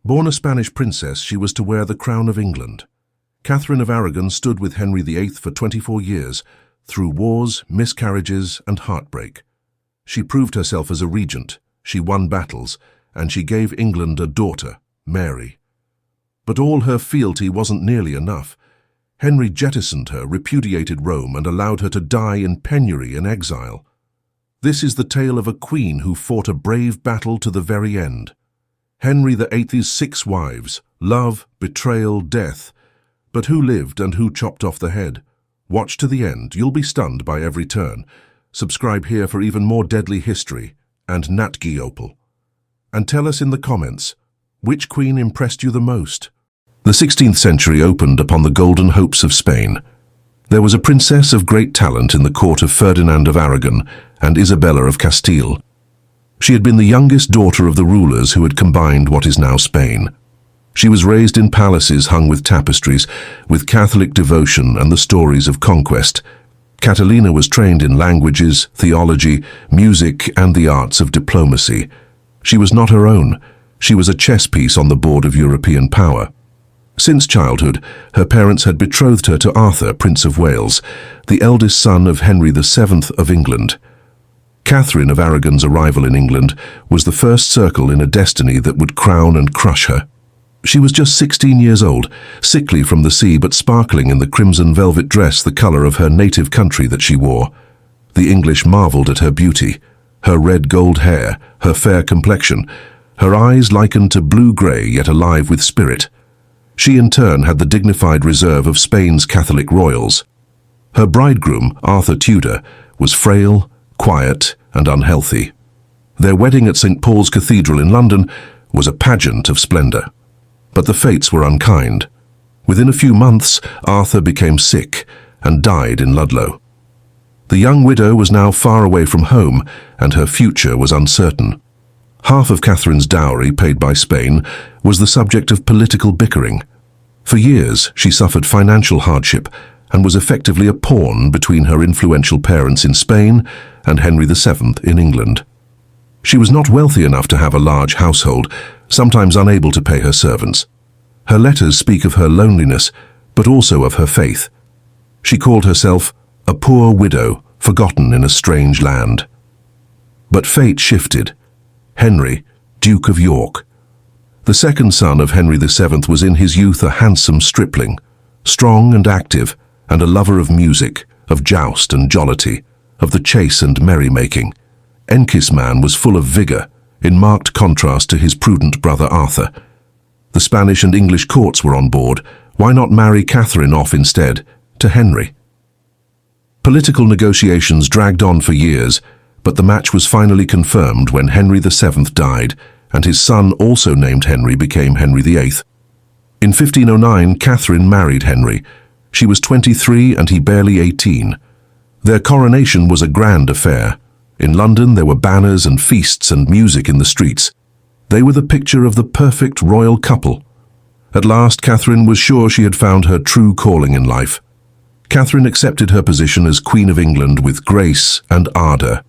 Born a Spanish princess, she was to wear the crown of England. Catherine of Aragon stood with Henry VIII for 24 years, through wars, miscarriages, and heartbreak. She proved herself as a regent, she won battles, and she gave England a daughter, Mary. But all her fealty wasn't nearly enough. Henry jettisoned her, repudiated Rome, and allowed her to die in penury and exile. This is the tale of a queen who fought a brave battle to the very end. Henry VIII's 6 wives, love, betrayal, death. But who lived and who chopped off the head? Watch to the end, you'll be stunned by every turn. Subscribe here for even more deadly history and Nat Opal. And tell us in the comments, which queen impressed you the most? The 16th century opened upon the golden hopes of Spain. There was a princess of great talent in the court of Ferdinand of Aragon and Isabella of Castile. She had been the youngest daughter of the rulers who had combined what is now Spain. She was raised in palaces hung with tapestries, with Catholic devotion and the stories of conquest. Catalina was trained in languages, theology, music, and the arts of diplomacy. She was not her own. She was a chess piece on the board of European power. Since childhood, her parents had betrothed her to Arthur, Prince of Wales, the eldest son of Henry VII of England. Catherine of Aragon's arrival in England was the first circle in a destiny that would crown and crush her. She was just 16 years old, sickly from the sea but sparkling in the crimson velvet dress, the colour of her native country that she wore. The English marvelled at her beauty, her red gold hair, her fair complexion, her eyes likened to blue-grey yet alive with spirit. She in turn had the dignified reserve of Spain's Catholic royals. Her bridegroom, Arthur Tudor, was frail, quiet, and unhealthy. Their wedding at St. Paul's Cathedral in London was a pageant of splendour. But the fates were unkind. Within a few months, Arthur became sick and died in Ludlow. The young widow was now far away from home, and her future was uncertain. Half of Catherine's dowry, paid by Spain, was the subject of political bickering. For years, she suffered financial hardship and was effectively a pawn between her influential parents in Spain and Henry VII in England. She was not wealthy enough to have a large household, sometimes unable to pay her servants. Her letters speak of her loneliness, but also of her faith. She called herself a poor widow, forgotten in a strange land. But fate shifted. Henry, Duke of York. The second son of Henry VII was in his youth a handsome stripling, strong and active, and a lover of music, of joust and jollity, of the chase and merrymaking. Enkisman was full of vigour, in marked contrast to his prudent brother Arthur. The Spanish and English courts were on board. Why not marry Catherine off instead, to Henry? Political negotiations dragged on for years, but the match was finally confirmed when Henry VII died, and his son, also named Henry, became Henry VIII. In 1509, Catherine married Henry. She was 23 and he barely 18. Their coronation was a grand affair. In London, there were banners and feasts and music in the streets. They were the picture of the perfect royal couple. At last, Catherine was sure she had found her true calling in life. Catherine accepted her position as Queen of England with grace and ardour.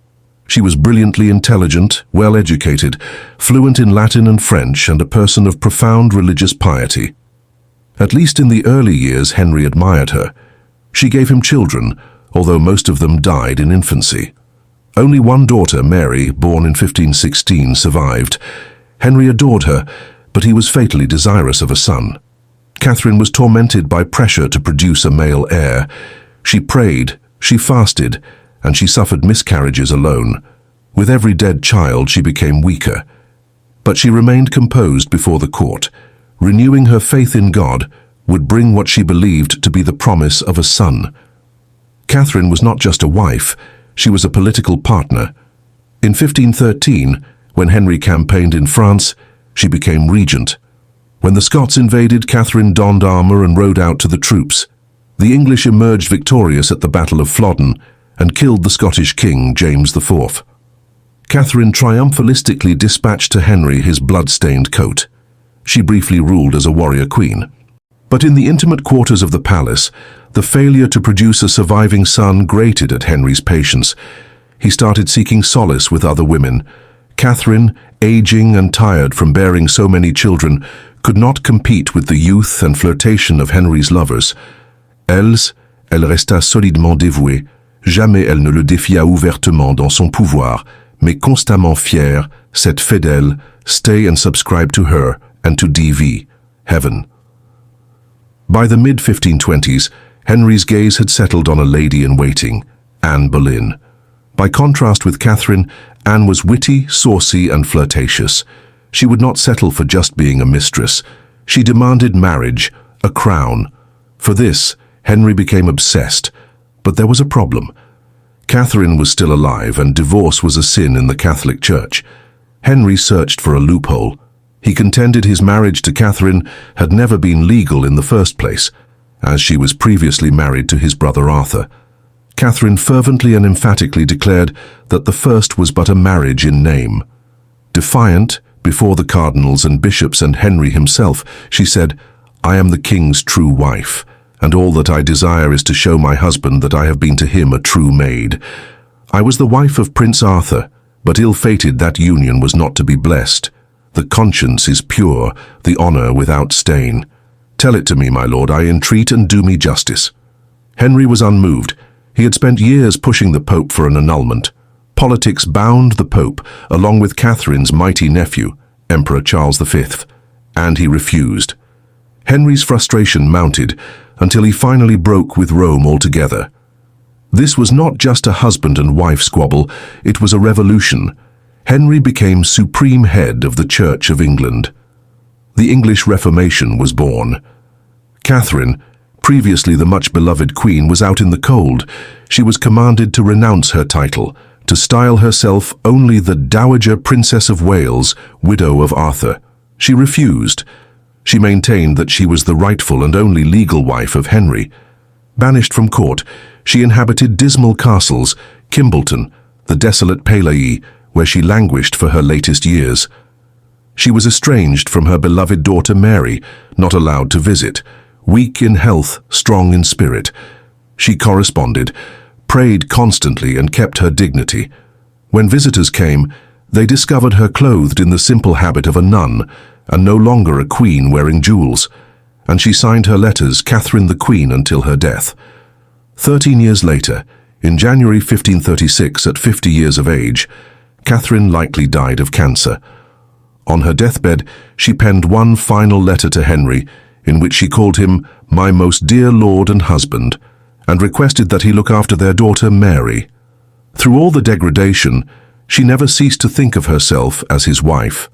She was brilliantly intelligent, well-educated, fluent in Latin and French, and a person of profound religious piety. At least in the early years, Henry admired her. She gave him children, although most of them died in infancy. Only one daughter, Mary, born in 1516, survived. Henry adored her, but he was fatally desirous of a son. Catherine was tormented by pressure to produce a male heir. She prayed, she fasted, and she suffered miscarriages alone. With every dead child, she became weaker. But she remained composed before the court. Renewing her faith in God would bring what she believed to be the promise of a son. Catherine was not just a wife, she was a political partner. In 1513, when Henry campaigned in France, she became regent. When the Scots invaded, Catherine donned armour and rode out to the troops. The English emerged victorious at the Battle of Flodden and killed the Scottish king, James IV. Catherine triumphalistically dispatched to Henry his blood-stained coat. She briefly ruled as a warrior queen. But in the intimate quarters of the palace, the failure to produce a surviving son grated at Henry's patience. He started seeking solace with other women. Catherine, aging and tired from bearing so many children, could not compete with the youth and flirtation of Henry's lovers. Elle resta solidement dévouée. Jamais elle ne le défia ouvertement dans son pouvoir, mais constamment fière, cette fidèle, stay and subscribe to her and to DV, heaven. By the mid-1520s, Henry's gaze had settled on a lady-in-waiting, Anne Boleyn. By contrast with Catherine, Anne was witty, saucy, and flirtatious. She would not settle for just being a mistress. She demanded marriage, a crown. For this, Henry became obsessed. But there was a problem. Catherine was still alive, and divorce was a sin in the Catholic Church. Henry searched for a loophole. He contended his marriage to Catherine had never been legal in the first place, as she was previously married to his brother Arthur. Catherine fervently and emphatically declared that the first was but a marriage in name. Defiant, before the cardinals and bishops and Henry himself, she said, "I am the king's true wife, and all that I desire is to show my husband that I have been to him a true maid. I was the wife of Prince Arthur, but ill-fated that union was not to be blessed. The conscience is pure, the honor without stain. Tell it to me, my lord, I entreat, and do me justice." Henry was unmoved. He had spent years pushing the Pope for an annulment. Politics bound the Pope, along with Catherine's mighty nephew, Emperor Charles V, and he refused. Henry's frustration mounted until he finally broke with Rome altogether. This was not just a husband and wife squabble, it was a revolution. Henry became supreme head of the Church of England. The English Reformation was born. Catherine, previously the much-beloved queen, was out in the cold. She was commanded to renounce her title, to style herself only the Dowager Princess of Wales, widow of Arthur. She refused. She maintained that she was the rightful and only legal wife of Henry. Banished from court, she inhabited dismal castles, Kimbolton, the desolate Palaii, where she languished for her latest years. She was estranged from her beloved daughter Mary, not allowed to visit. Weak in health, strong in spirit. She corresponded, prayed constantly, and kept her dignity. When visitors came, they discovered her clothed in the simple habit of a nun, and no longer a queen wearing jewels, and she signed her letters Catherine the Queen until her death. 13 years later, in January 1536, at 50 years of age, Catherine likely died of cancer. On her deathbed, she penned one final letter to Henry, in which she called him "my most dear lord and husband," and requested that he look after their daughter Mary. Through all the degradation, she never ceased to think of herself as his wife.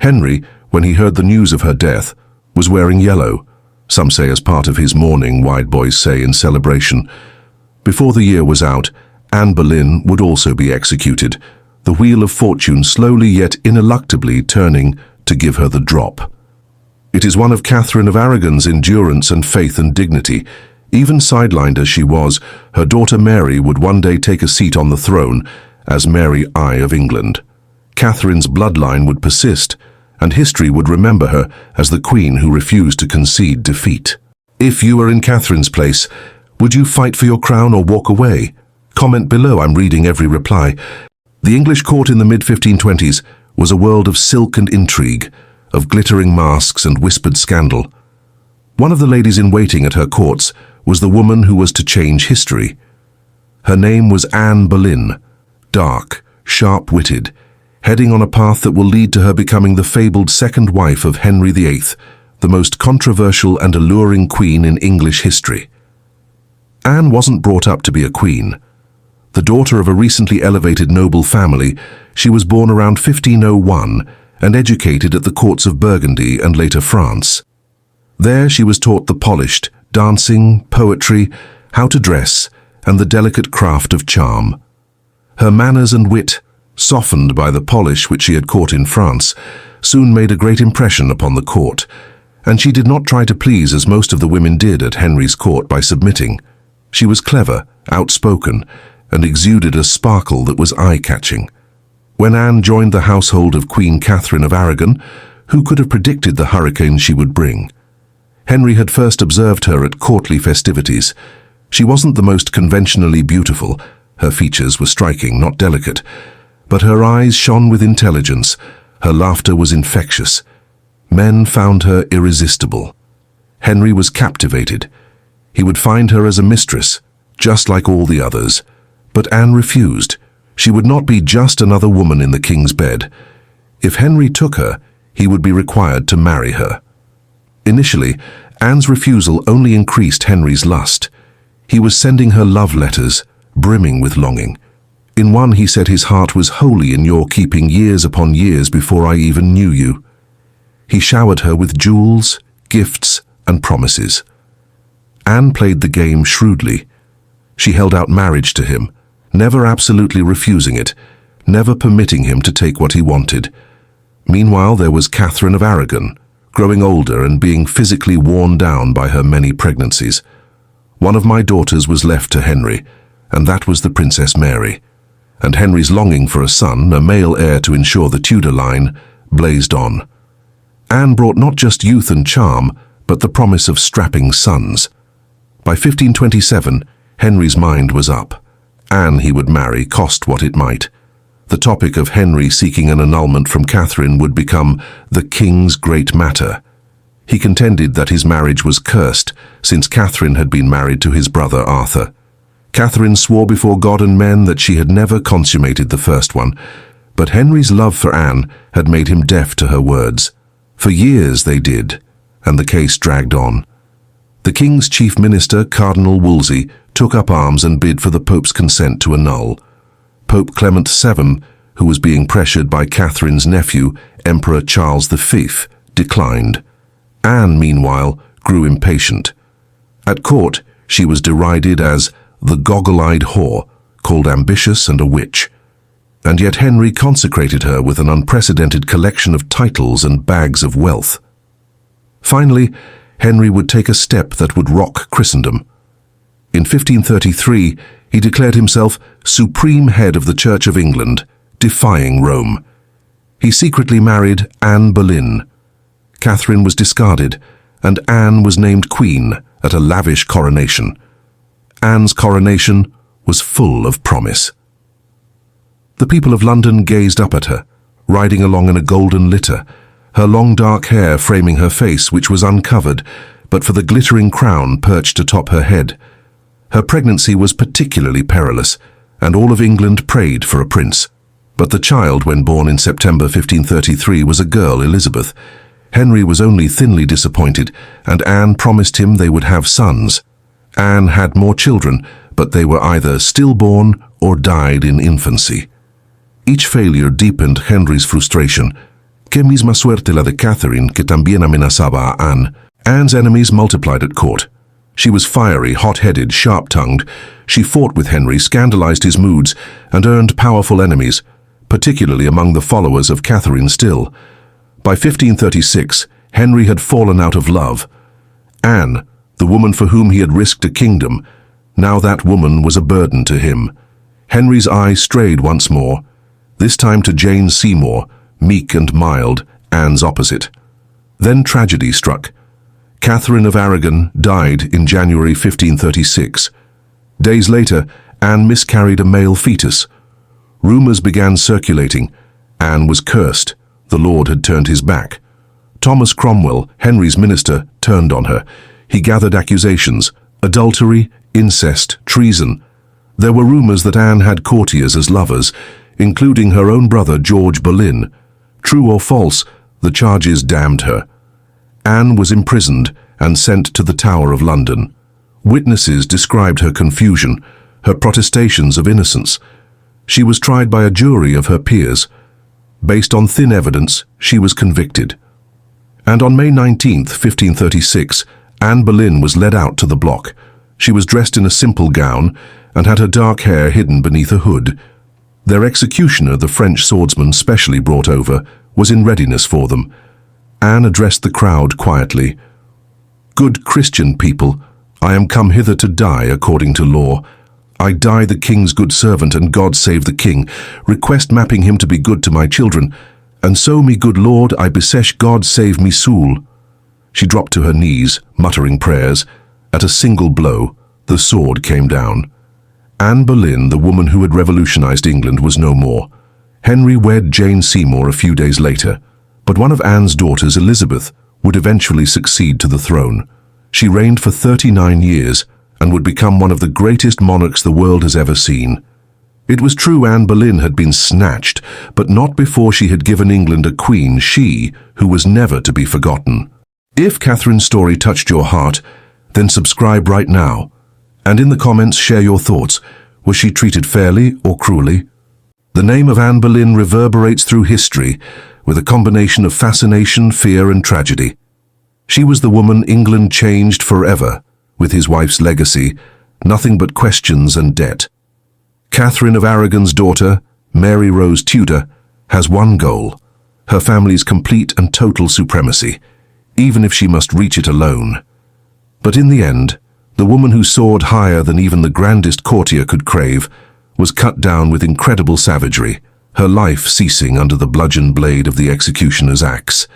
Henry, when he heard the news of her death, was wearing yellow, some say as part of his mourning, wide boys say in celebration. Before the year was out, Anne Boleyn would also be executed, the wheel of fortune slowly yet ineluctably turning to give her the drop. It is one of Catherine of Aragon's endurance and faith and dignity. Even sidelined as she was, her daughter Mary would one day take a seat on the throne as Mary I of England. Catherine's bloodline would persist, and history would remember her as the queen who refused to concede defeat. If you were in Catherine's place, would you fight for your crown or walk away? Comment below, I'm reading every reply. The English court in the mid-1520s was a world of silk and intrigue, of glittering masks and whispered scandal. One of the ladies-in-waiting at her courts was the woman who was to change history. Her name was Anne Boleyn, dark, sharp-witted, heading on a path that will lead to her becoming the fabled second wife of Henry VIII, the most controversial and alluring queen in English history. Anne wasn't brought up to be a queen. The daughter of a recently elevated noble family, she was born around 1501 and educated at the courts of Burgundy and later France. There she was taught the polished, dancing, poetry, how to dress, and the delicate craft of charm. Her manners and wit, softened by the polish which she had caught in France, soon made a great impression upon the court, and she did not try to please as most of the women did at Henry's court by submitting. She was clever, outspoken, and exuded a sparkle that was eye-catching. When Anne joined the household of Queen Catherine of Aragon, who could have predicted the hurricane she would bring? Henry had first observed her at courtly festivities. She wasn't the most conventionally beautiful. Her features were striking, not delicate. But her eyes shone with intelligence. Her laughter was infectious. Men found her irresistible. Henry was captivated. He would find her as a mistress, just like all the others. But Anne refused. She would not be just another woman in the king's bed. If Henry took her, he would be required to marry her. Initially, Anne's refusal only increased Henry's lust. He was sending her love letters, brimming with longing. In one he said his heart was wholly in your keeping years upon years before I even knew you. He showered her with jewels, gifts, and promises. Anne played the game shrewdly. She held out marriage to him, never absolutely refusing it, never permitting him to take what he wanted. Meanwhile, there was Catherine of Aragon, growing older and being physically worn down by her many pregnancies. One of my daughters was left to Henry, and that was the Princess Mary. And Henry's longing for a son, a male heir to ensure the Tudor line, blazed on. Anne brought not just youth and charm, but the promise of strapping sons. By 1527, Henry's mind was up. Anne he would marry, cost what it might. The topic of Henry seeking an annulment from Catherine would become the king's great matter. He contended that his marriage was cursed, since Catherine had been married to his brother Arthur. Catherine swore before God and men that she had never consummated the first one, but Henry's love for Anne had made him deaf to her words. For years they did, and the case dragged on. The king's chief minister, Cardinal Wolsey, took up arms and bid for the Pope's consent to annul. Pope Clement VII, who was being pressured by Catherine's nephew, Emperor Charles V, declined. Anne, meanwhile, grew impatient. At court, she was derided as the goggle-eyed whore, called ambitious and a witch. And yet Henry consecrated her with an unprecedented collection of titles and bags of wealth. Finally, Henry would take a step that would rock Christendom. In 1533, he declared himself supreme head of the Church of England, defying Rome. He secretly married Anne Boleyn. Catherine was discarded, and Anne was named queen at a lavish coronation. Anne's coronation was full of promise. The people of London gazed up at her, riding along in a golden litter, her long dark hair framing her face, which was uncovered, but for the glittering crown perched atop her head. Her pregnancy was particularly perilous, and all of England prayed for a prince. But the child, when born in September 1533, was a girl, Elizabeth. Henry was only thinly disappointed, and Anne promised him they would have sons. Anne had more children, but they were either stillborn or died in infancy. Each failure deepened Henry's frustration. Que misma suerte la de Catherine, que también amenazaba a Anne. Anne's enemies multiplied at court. She was fiery, hot-headed, sharp-tongued. She fought with Henry, scandalized his moods, and earned powerful enemies, particularly among the followers of Catherine still. By 1536, Henry had fallen out of love. Anne, the woman for whom he had risked a kingdom, now that woman was a burden to him. Henry's eye strayed once more, this time to Jane Seymour, meek and mild, Anne's opposite. Then tragedy struck. Catherine of Aragon died in January 1536. Days later, Anne miscarried a male fetus. Rumors began circulating. Anne was cursed. The Lord had turned his back. Thomas Cromwell, Henry's minister, turned on her. He gathered accusations: adultery, incest, treason. There were rumors that Anne had courtiers as lovers, including her own brother George Boleyn. True or false, the charges damned her. Anne was imprisoned and sent to the Tower of London. Witnesses described her confusion, her protestations of innocence. She was tried by a jury of her peers. Based on thin evidence, she was convicted. And on May 19, 1536, Anne Boleyn was led out to the block. She was dressed in a simple gown and had her dark hair hidden beneath a hood. Their executioner, the French swordsman specially brought over, was in readiness for them. Anne addressed the crowd quietly. "Good Christian people, I am come hither to die according to law. I die the king's good servant, and God save the king. Request mapping him to be good to my children. And so, me good Lord, I beseech God save me soul." She dropped to her knees, muttering prayers. At a single blow, the sword came down. Anne Boleyn, the woman who had revolutionized England, was no more. Henry wed Jane Seymour a few days later, but one of Anne's daughters, Elizabeth, would eventually succeed to the throne. She reigned for 39 years and would become one of the greatest monarchs the world has ever seen. It was true Anne Boleyn had been snatched, but not before she had given England a queen, she who was never to be forgotten. If Catherine's story touched your heart, then subscribe right now. And in the comments share your thoughts. Was she treated fairly or cruelly? The name of Anne Boleyn reverberates through history with a combination of fascination, fear and tragedy. She was the woman England changed forever, with his wife's legacy, nothing but questions and debt. Catherine of Aragon's daughter, Mary Rose Tudor, has one goal: her family's complete and total supremacy, even if she must reach it alone. But in the end, the woman who soared higher than even the grandest courtier could crave was cut down with incredible savagery, her life ceasing under the bludgeon blade of the executioner's axe.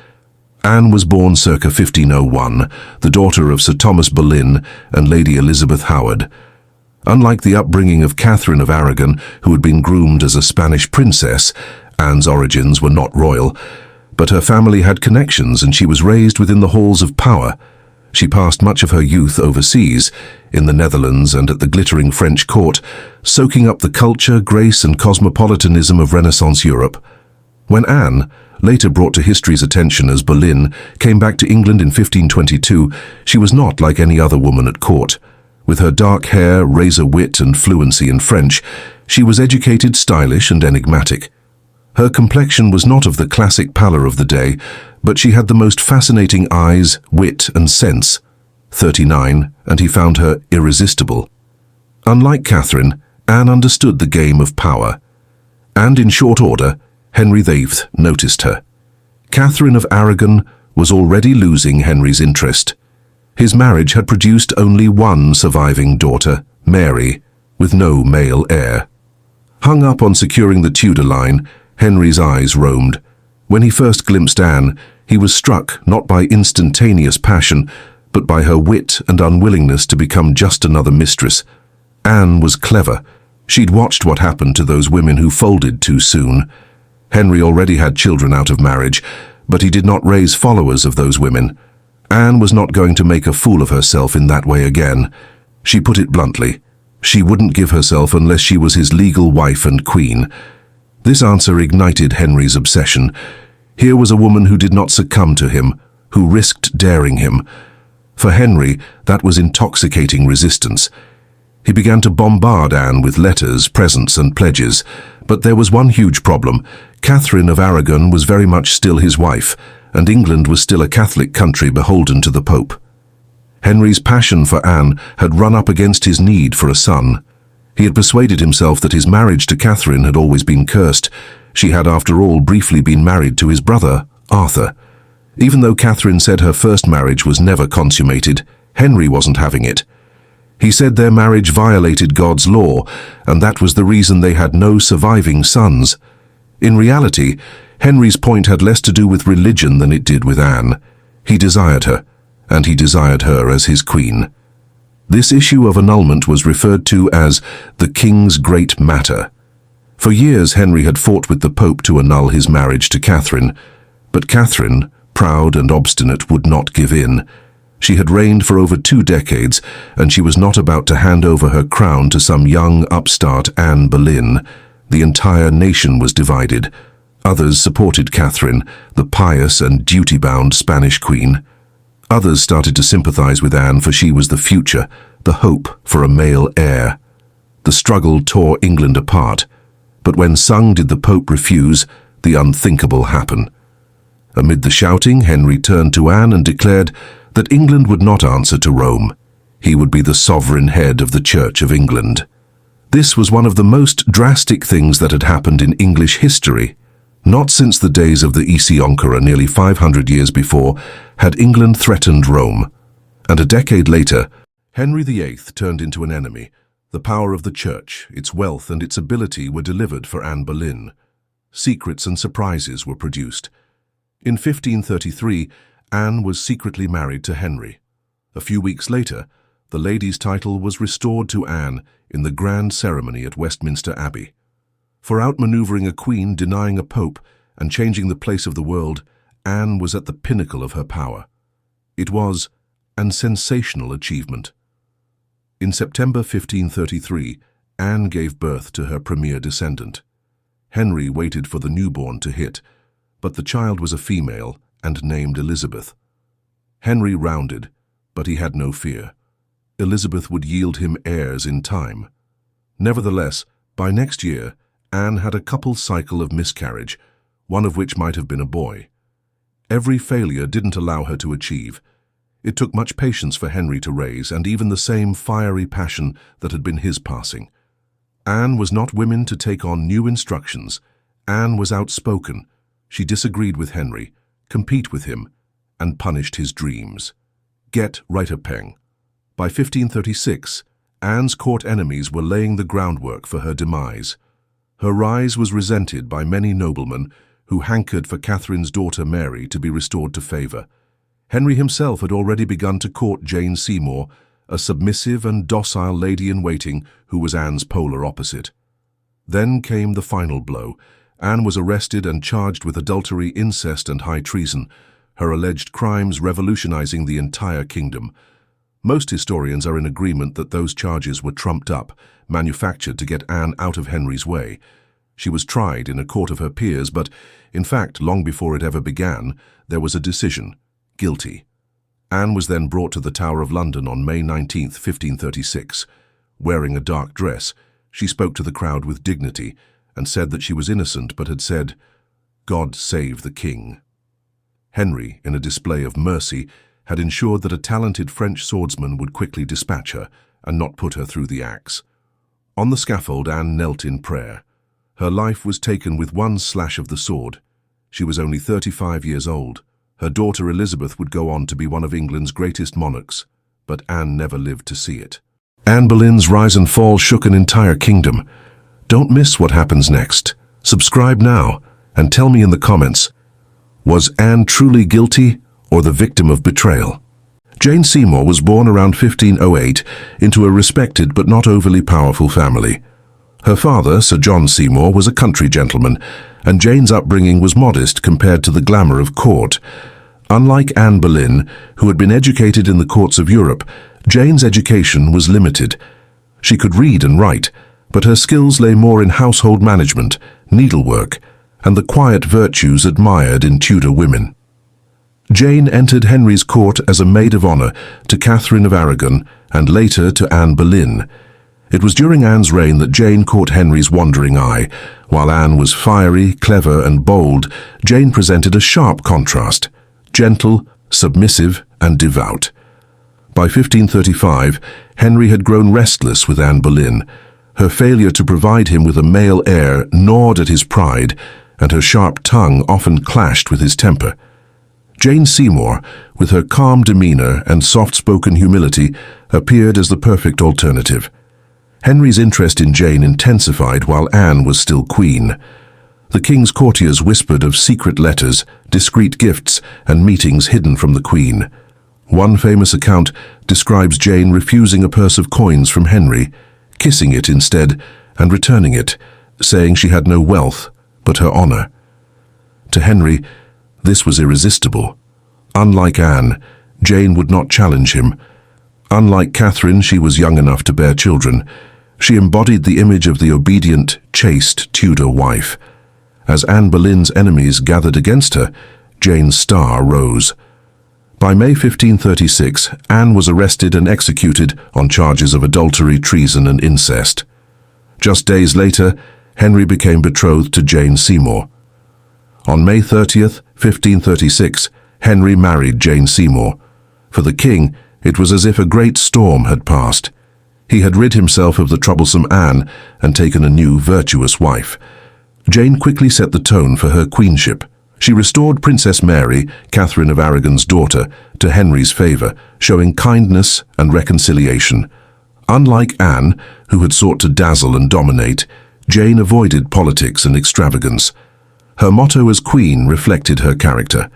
Anne was born circa 1501, the daughter of Sir Thomas Boleyn and Lady Elizabeth Howard. Unlike the upbringing of Catherine of Aragon, who had been groomed as a Spanish princess, Anne's origins were not royal, but her family had connections and she was raised within the halls of power. She passed much of her youth overseas, in the Netherlands and at the glittering French court, soaking up the culture, grace and cosmopolitanism of Renaissance Europe. When Anne, later brought to history's attention as Boleyn, came back to England in 1522, she was not like any other woman at court. With her dark hair, razor wit and fluency in French, she was educated, stylish and enigmatic. Her complexion was not of the classic pallor of the day, but she had the most fascinating eyes, wit and sense. 39, and he found her irresistible. Unlike Catherine, Anne understood the game of power. And in short order, Henry VIII noticed her. Catherine of Aragon was already losing Henry's interest. His marriage had produced only one surviving daughter, Mary, with no male heir. Hung up on securing the Tudor line, Henry's eyes roamed. When he first glimpsed Anne, he was struck not by instantaneous passion, but by her wit and unwillingness to become just another mistress. Anne was clever. She'd watched what happened to those women who folded too soon. Henry already had children out of marriage, but he did not raise followers of those women. Anne was not going to make a fool of herself in that way again. She put it bluntly. She wouldn't give herself unless she was his legal wife and queen. This answer ignited Henry's obsession. Here was a woman who did not succumb to him, who risked daring him. For Henry, that was intoxicating resistance. He began to bombard Anne with letters, presents and pledges. But there was one huge problem. Catherine of Aragon was very much still his wife, and England was still a Catholic country beholden to the Pope. Henry's passion for Anne had run up against his need for a son. He had persuaded himself that his marriage to Catherine had always been cursed. She had, after all, briefly been married to his brother, Arthur. Even though Catherine said her first marriage was never consummated, Henry wasn't having it. He said their marriage violated God's law, and that was the reason they had no surviving sons. In reality, Henry's point had less to do with religion than it did with Anne. He desired her, and he desired her as his queen. This issue of annulment was referred to as the King's Great Matter. For years Henry had fought with the Pope to annul his marriage to Catherine, but Catherine, proud and obstinate, would not give in. She had reigned for over 2 decades, and she was not about to hand over her crown to some young upstart Anne Boleyn. The entire nation was divided. Others supported Catherine, the pious and duty-bound Spanish queen. Others started to sympathize with Anne, for she was the future, the hope for a male heir. The struggle tore England apart, but when sung did the Pope refuse, the unthinkable happened. Amid the shouting, Henry turned to Anne and declared that England would not answer to Rome. He would be the sovereign head of the Church of England. This was one of the most drastic things that had happened in English history. Not since the days of the Emperor nearly 500 years before had England threatened Rome. And a decade later, Henry VIII turned into an enemy. The power of the Church, its wealth and its ability were delivered for Anne Boleyn. Secrets and surprises were produced. In 1533, Anne was secretly married to Henry. A few weeks later, the lady's title was restored to Anne in the grand ceremony at Westminster Abbey. For outmaneuvering a queen, denying a pope, and changing the place of the world, Anne was at the pinnacle of her power. It was an sensational achievement. In September 1533, Anne gave birth to her premier descendant. Henry waited for the newborn to hit, but the child was a female and named Elizabeth. Henry rounded, but he had no fear. Elizabeth would yield him heirs in time. Nevertheless, by next year, Anne had a couple cycle of miscarriage, one of which might have been a boy. Every failure didn't allow her to achieve. It took much patience for Henry to raise, and even the same fiery passion that had been his passing. Anne was not women to take on new instructions. Anne was outspoken. She disagreed with Henry, compete with him, and punished his dreams. Get right a peng. By 1536, Anne's court enemies were laying the groundwork for her demise. Her rise was resented by many noblemen who hankered for Catherine's daughter Mary to be restored to favour. Henry himself had already begun to court Jane Seymour, a submissive and docile lady-in-waiting who was Anne's polar opposite. Then came the final blow. Anne was arrested and charged with adultery, incest and high treason, her alleged crimes revolutionizing the entire kingdom. Most historians are in agreement that those charges were trumped up, manufactured to get Anne out of Henry's way. She was tried in a court of her peers, but, in fact, long before it ever began, there was a decision: guilty. Anne was then brought to the Tower of London on May 19, 1536. Wearing a dark dress, she spoke to the crowd with dignity and said that she was innocent but had said, "God save the King." Henry, in a display of mercy, had ensured that a talented French swordsman would quickly dispatch her and not put her through the axe. On the scaffold, Anne knelt in prayer. Her life was taken with one slash of the sword. She was only 35 years old. Her daughter Elizabeth would go on to be one of England's greatest monarchs, but Anne never lived to see it. Anne Boleyn's rise and fall shook an entire kingdom. Don't miss what happens next. Subscribe now and tell me in the comments, was Anne truly guilty or the victim of betrayal? Jane Seymour was born around 1508 into a respected but not overly powerful family. Her father, Sir John Seymour, was a country gentleman, and Jane's upbringing was modest compared to the glamour of court. Unlike Anne Boleyn, who had been educated in the courts of Europe, Jane's education was limited. She could read and write, but her skills lay more in household management, needlework, and the quiet virtues admired in Tudor women. Jane entered Henry's court as a maid of honour to Catherine of Aragon and later to Anne Boleyn. It was during Anne's reign that Jane caught Henry's wandering eye. While Anne was fiery, clever and bold, Jane presented a sharp contrast: gentle, submissive and devout. By 1535, Henry had grown restless with Anne Boleyn. Her failure to provide him with a male heir gnawed at his pride, and her sharp tongue often clashed with his temper. Jane Seymour, with her calm demeanour and soft-spoken humility, appeared as the perfect alternative. Henry's interest in Jane intensified while Anne was still queen. The king's courtiers whispered of secret letters, discreet gifts, and meetings hidden from the queen. One famous account describes Jane refusing a purse of coins from Henry, kissing it instead, and returning it, saying she had no wealth but her honour. To Henry, this was irresistible. Unlike Anne, Jane would not challenge him. Unlike Catherine, she was young enough to bear children. She embodied the image of the obedient, chaste Tudor wife. As Anne Boleyn's enemies gathered against her, Jane's star rose. By May 1536, Anne was arrested and executed on charges of adultery, treason and incest. Just days later, Henry became betrothed to Jane Seymour. On May 30th, 1536, Henry married Jane Seymour. For the king, it was as if a great storm had passed. He had rid himself of the troublesome Anne and taken a new, virtuous wife. Jane quickly set the tone for her queenship. She restored Princess Mary, Catherine of Aragon's daughter, to Henry's favour, showing kindness and reconciliation. Unlike Anne, who had sought to dazzle and dominate, Jane avoided politics and extravagance. Her motto as queen reflected her character.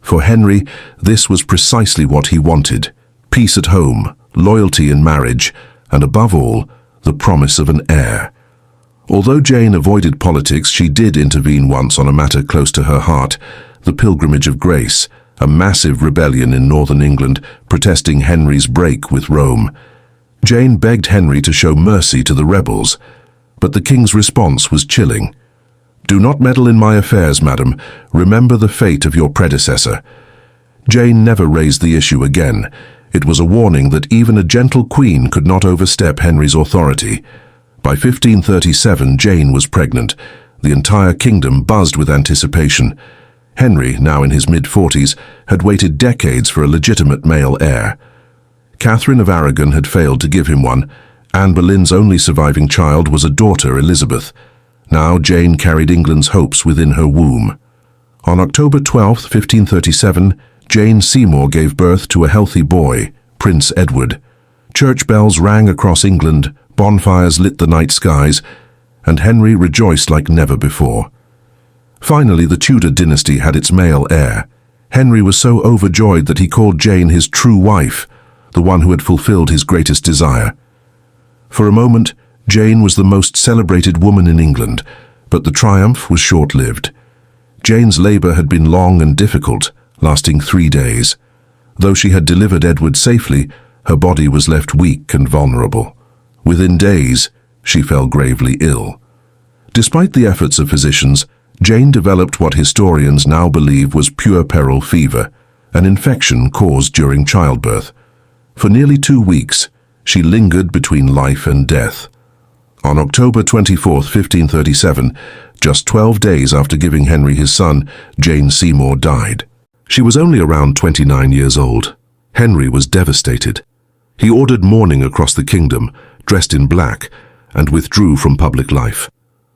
For Henry, this was precisely what he wanted: peace at home, loyalty in marriage, and above all, the promise of an heir. Although Jane avoided politics, she did intervene once on a matter close to her heart, the Pilgrimage of Grace, a massive rebellion in northern England protesting Henry's break with Rome. Jane begged Henry to show mercy to the rebels, but the king's response was chilling. "Do not meddle in my affairs, madam. Remember the fate of your predecessor." Jane never raised the issue again. It was a warning that even a gentle queen could not overstep Henry's authority. By 1537, Jane was pregnant. The entire kingdom buzzed with anticipation. Henry, now in his mid-40s, had waited decades for a legitimate male heir. Catherine of Aragon had failed to give him one. Anne Boleyn's only surviving child was a daughter, Elizabeth. Now Jane carried England's hopes within her womb. On October 12, 1537, Jane Seymour gave birth to a healthy boy, Prince Edward. Church bells rang across England, bonfires lit the night skies, and Henry rejoiced like never before. Finally, the Tudor dynasty had its male heir. Henry was so overjoyed that he called Jane his true wife, the one who had fulfilled his greatest desire. For a moment, Jane was the most celebrated woman in England, but the triumph was short-lived. Jane's labor had been long and difficult, lasting 3 days. Though she had delivered Edward safely, her body was left weak and vulnerable. Within days, she fell gravely ill. Despite the efforts of physicians, Jane developed what historians now believe was puerperal fever, an infection caused during childbirth. For nearly 2 weeks, she lingered between life and death. On October 24, 1537, just 12 days after giving Henry his son, Jane Seymour died. She was only around 29 years old. Henry was devastated. He ordered mourning across the kingdom, dressed in black, and withdrew from public life.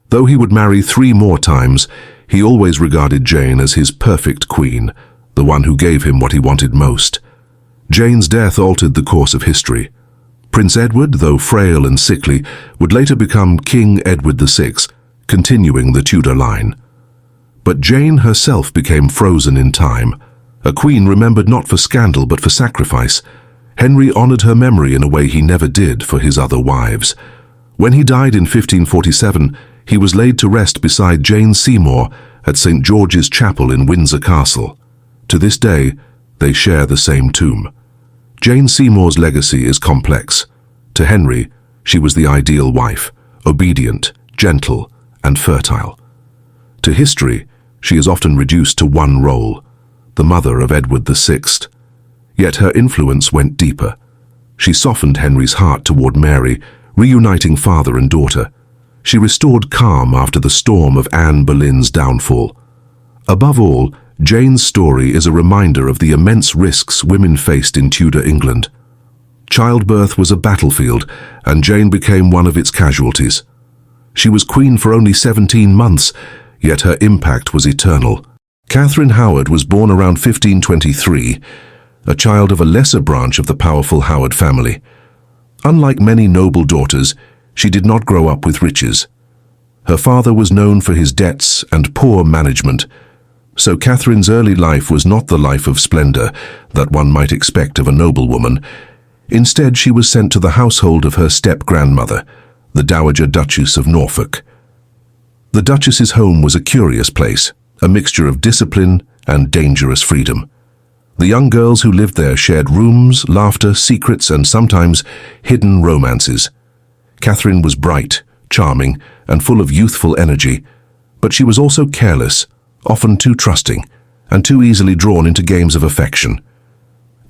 Though he would marry 3 more times, he always regarded Jane as his perfect queen, the one who gave him what he wanted most. Jane's death altered the course of history. Prince Edward, though frail and sickly, would later become King Edward VI, continuing the Tudor line. But Jane herself became frozen in time, a queen remembered not for scandal but for sacrifice. Henry honored her memory in a way he never did for his other wives. When he died in 1547, he was laid to rest beside Jane Seymour at St. George's Chapel in Windsor Castle. To this day, they share the same tomb. Jane Seymour's legacy is complex. To Henry, she was the ideal wife, obedient, gentle, and fertile. To history, she is often reduced to one role, the mother of Edward VI. Yet her influence went deeper. She softened Henry's heart toward Mary, reuniting father and daughter. She restored calm after the storm of Anne Boleyn's downfall. Above all, Jane's story is a reminder of the immense risks women faced in Tudor England. Childbirth was a battlefield, and Jane became one of its casualties. She was queen for only 17 months, yet her impact was eternal. Catherine Howard was born around 1523, a child of a lesser branch of the powerful Howard family. Unlike many noble daughters, she did not grow up with riches. Her father was known for his debts and poor management, so Catherine's early life was not the life of splendor that one might expect of a noblewoman. Instead, she was sent to the household of her step-grandmother, the Dowager Duchess of Norfolk. The Duchess's home was a curious place, a mixture of discipline and dangerous freedom. The young girls who lived there shared rooms, laughter, secrets, and sometimes hidden romances. Catherine was bright, charming, and full of youthful energy, but she was also careless, often too trusting, and too easily drawn into games of affection.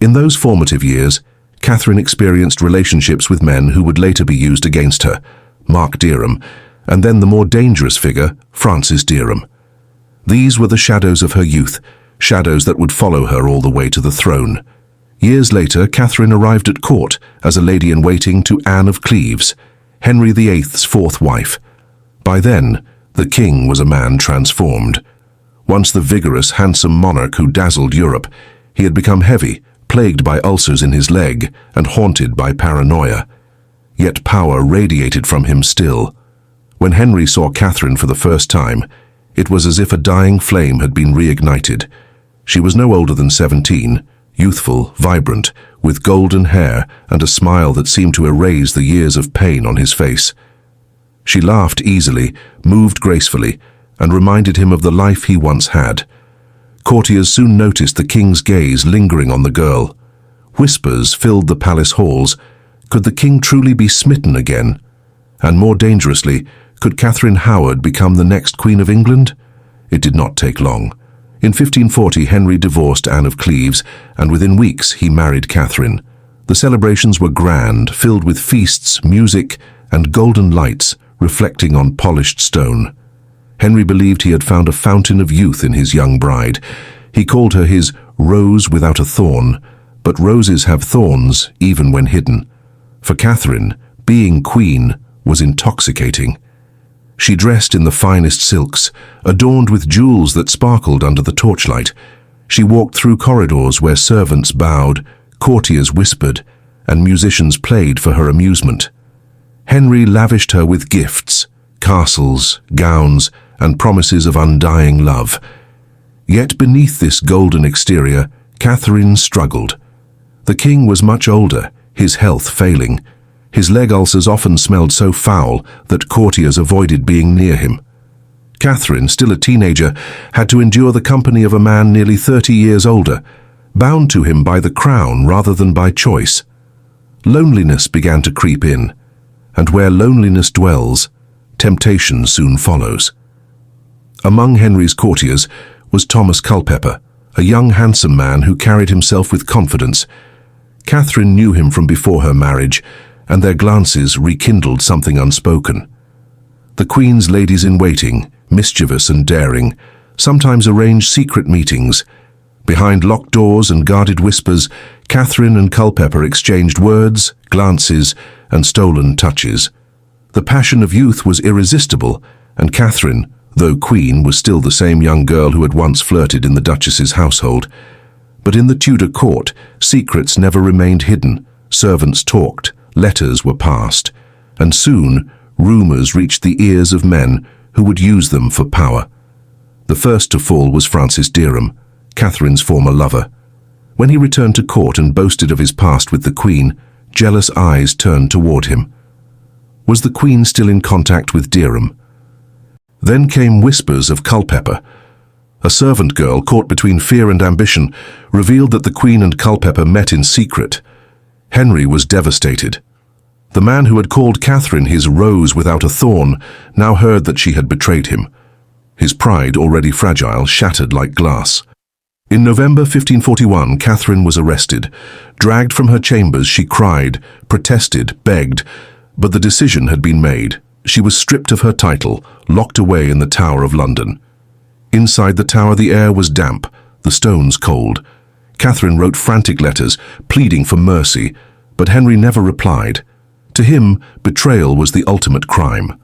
In those formative years, Catherine experienced relationships with men who would later be used against her, Mark Derham, and then the more dangerous figure, Francis Derham. These were the shadows of her youth, shadows that would follow her all the way to the throne. Years later, Catherine arrived at court as a lady-in-waiting to Anne of Cleves, Henry VIII's 4th wife. By then, the king was a man transformed. Once the vigorous, handsome monarch who dazzled Europe, he had become heavy, plagued by ulcers in his leg and haunted by paranoia. Yet power radiated from him still. When Henry saw Catherine for the first time, it was as if a dying flame had been reignited. She was no older than 17, youthful, vibrant, with golden hair and a smile that seemed to erase the years of pain on his face. She laughed easily, moved gracefully, and reminded him of the life he once had. Courtiers soon noticed the king's gaze lingering on the girl. Whispers filled the palace halls. Could the king truly be smitten again? And more dangerously, could Catherine Howard become the next Queen of England? It did not take long. In 1540, Henry divorced Anne of Cleves, and within weeks he married Catherine. The celebrations were grand, filled with feasts, music, and golden lights reflecting on polished stone. Henry believed he had found a fountain of youth in his young bride. He called her his rose without a thorn, but roses have thorns even when hidden. For Catherine, being queen was intoxicating. She dressed in the finest silks, adorned with jewels that sparkled under the torchlight. She walked through corridors where servants bowed, courtiers whispered, and musicians played for her amusement. Henry lavished her with gifts, castles, gowns, and promises of undying love. Yet beneath this golden exterior, Catherine struggled. The king was much older, his health failing. His leg ulcers often smelled so foul that courtiers avoided being near him. Catherine, still a teenager, had to endure the company of a man nearly 30 years older, bound to him by the crown rather than by choice. Loneliness began to creep in, and where loneliness dwells, temptation soon follows. Among Henry's courtiers was Thomas Culpeper, a young handsome man who carried himself with confidence. Catherine knew him from before her marriage, and their glances rekindled something unspoken. The Queen's ladies-in-waiting, mischievous and daring, sometimes arranged secret meetings. Behind locked doors and guarded whispers, Catherine and Culpeper exchanged words, glances, and stolen touches. The passion of youth was irresistible, and Catherine, though queen, was still the same young girl who had once flirted in the Duchess's household. But in the Tudor court, secrets never remained hidden. Servants talked, letters were passed, and soon rumors reached the ears of men who would use them for power. The first to fall was Francis Derham, Catherine's former lover. When he returned to court and boasted of his past with the Queen, jealous eyes turned toward him. Was the Queen still in contact with Derham? Then came whispers of Culpeper. A servant girl, caught between fear and ambition, revealed that the Queen and Culpeper met in secret. Henry was devastated. The man who had called Catherine his rose without a thorn now heard that she had betrayed him. His pride, already fragile, shattered like glass. In November 1541, Catherine was arrested. Dragged from her chambers, she cried, protested, begged, but the decision had been made. She was stripped of her title, locked away in the Tower of London. Inside the tower, the air was damp, the stones cold. Catherine wrote frantic letters, pleading for mercy, but Henry never replied. To him, betrayal was the ultimate crime.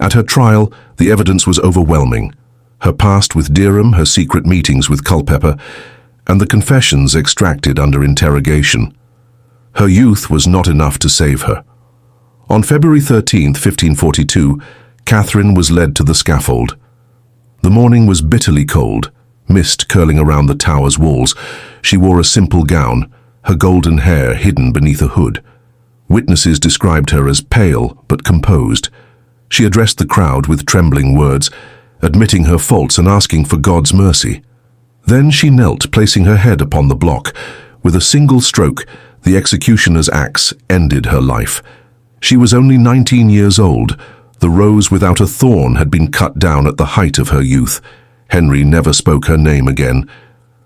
At her trial, the evidence was overwhelming. Her past with Derham, her secret meetings with Culpeper, and the confessions extracted under interrogation. Her youth was not enough to save her. On February 13, 1542, Catherine was led to the scaffold. The morning was bitterly cold, mist curling around the tower's walls. She wore a simple gown, her golden hair hidden beneath a hood. Witnesses described her as pale but composed. She addressed the crowd with trembling words, admitting her faults and asking for God's mercy. Then she knelt, placing her head upon the block. With a single stroke, the executioner's axe ended her life. She was only 19 years old. The rose without a thorn had been cut down at the height of her youth. Henry never spoke her name again.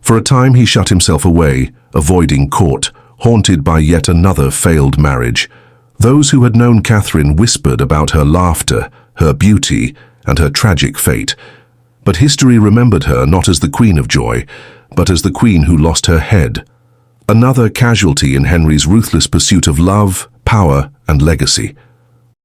For a time he shut himself away, avoiding court, haunted by yet another failed marriage. Those who had known Catherine whispered about her laughter, her beauty, and her tragic fate. But history remembered her not as the Queen of Joy, but as the queen who lost her head. Another casualty in Henry's ruthless pursuit of love, power, and legacy.